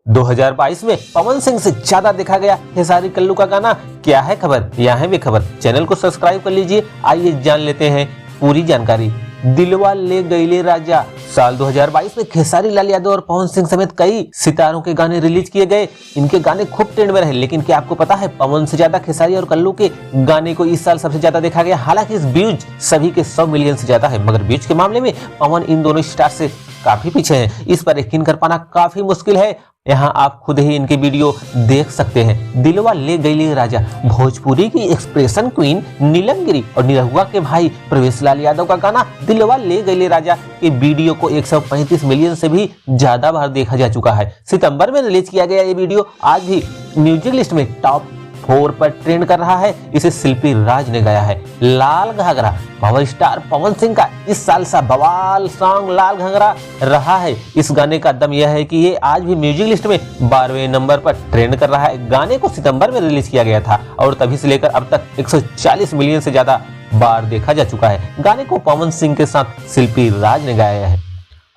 2022 में पवन सिंह से ज्यादा देखा गया खेसारी कल्लू का गाना। क्या है खबर, यहाँ है बेखबर। चैनल को सब्सक्राइब कर लीजिए। आइए जान लेते हैं पूरी जानकारी। दिलवा ले गईले राजा। साल 2022 में खेसारी लाल यादव और पवन सिंह समेत कई सितारों के गाने रिलीज किए गए। इनके गाने खूब ट्रेंड में रहे, लेकिन क्या आपको पता है पवन से ज्यादा खेसारी और कल्लू के गाने को इस साल सबसे ज्यादा देखा गया। हालांकि इस व्यूज सभी के 100 मिलियन से ज्यादा है, मगर व्यूज के मामले में पवन इन दोनों स्टार से काफी पीछे हैं। इस पर यकीन कर पाना काफी मुश्किल है। यहाँ आप खुद ही इनके वीडियो देख सकते हैं। दिलवा ले गईले राजा भोजपुरी की एक्सप्रेशन क्वीन नीलम गिरी और निरहुआ के भाई प्रवेश लाल यादव का गाना दिलवा ले गईले राजा के वीडियो को 135 मिलियन से भी ज्यादा बार देखा जा चुका है। सितंबर में रिलीज किया गया ये वीडियो आज भी म्यूजिक लिस्ट में टॉप 4 पर ट्रेंड कर रहा है। इसे शिल्पी राज ने गाया है। लाल घाघरा पावर स्टार पवन सिंह का इस साल सा बवाल सॉन्ग लाल घाघरा रहा है। इस गाने का दम यह है कि ये आज भी म्यूजिक लिस्ट में 12वें नंबर पर ट्रेंड कर रहा है। गाने को सितंबर में रिलीज किया गया था और तभी से लेकर अब तक 140 मिलियन से ज्यादा बार देखा जा चुका है। गाने को पवन सिंह के साथ शिल्पी राज ने गाया है।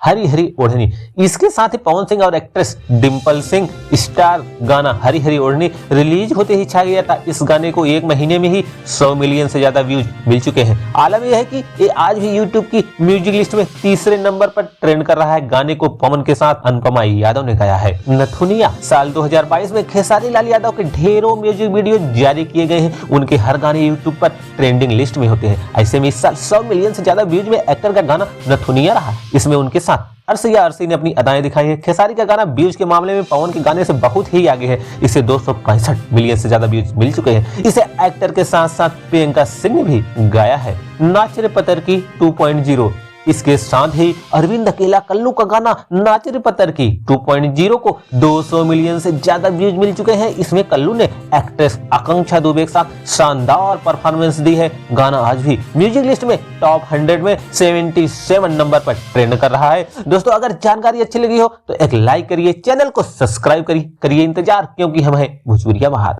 हरी हरी ओढ़नी, इसके साथ ही पवन सिंह और एक्ट्रेस डिंपल सिंह स्टार गाना हरी हरी ओढ़नी रिलीज होते ही छा गया था। इस गाने को एक महीने में ही 100 मिलियन से ज्यादा व्यूज मिल चुके हैं। आलम यह है कि ये आज भी यूट्यूब की म्यूजिक लिस्ट में तीसरे नंबर पर ट्रेंड कर रहा है। गाने को पवन के साथ अनुपमा यादव ने गाया है। नथुनिया, साल 2022 में खेसारी लाल यादव के ढेरों म्यूजिक वीडियो जारी किए गए हैं। उनके हर गाने यूट्यूब पर ट्रेंडिंग लिस्ट में होते हैं। ऐसे में इस साल 100 मिलियन से ज्यादा व्यूज में एक्टर का गाना नथुनिया रहा। इसमें उनके अरसी ने अपनी अदाएं दिखाई है। खेसारी का गाना व्यूज के मामले में पवन के गाने से बहुत ही आगे है। इसे 265 मिलियन से ज्यादा व्यूज मिल चुके हैं। इसे एक्टर के साथ साथ प्रियंका सिंह ने भी गाया है। नाच रे पतर की 2.0, इसके साथ ही अरविंद अकेला कल्लू का गाना नाच रे पतर की 2.0 को 200 मिलियन से ज्यादा व्यूज मिल चुके हैं। इसमें कल्लू ने एक्ट्रेस आकांक्षा दुबे के साथ शानदार परफॉर्मेंस दी है। गाना आज भी म्यूजिक लिस्ट में टॉप 100 में 77 नंबर पर ट्रेंड कर रहा है। दोस्तों, अगर जानकारी अच्छी लगी हो तो एक लाइक करिए, चैनल को सब्सक्राइब करिए इंतजार, क्योंकि हम हैं भोजपुरिया बहार।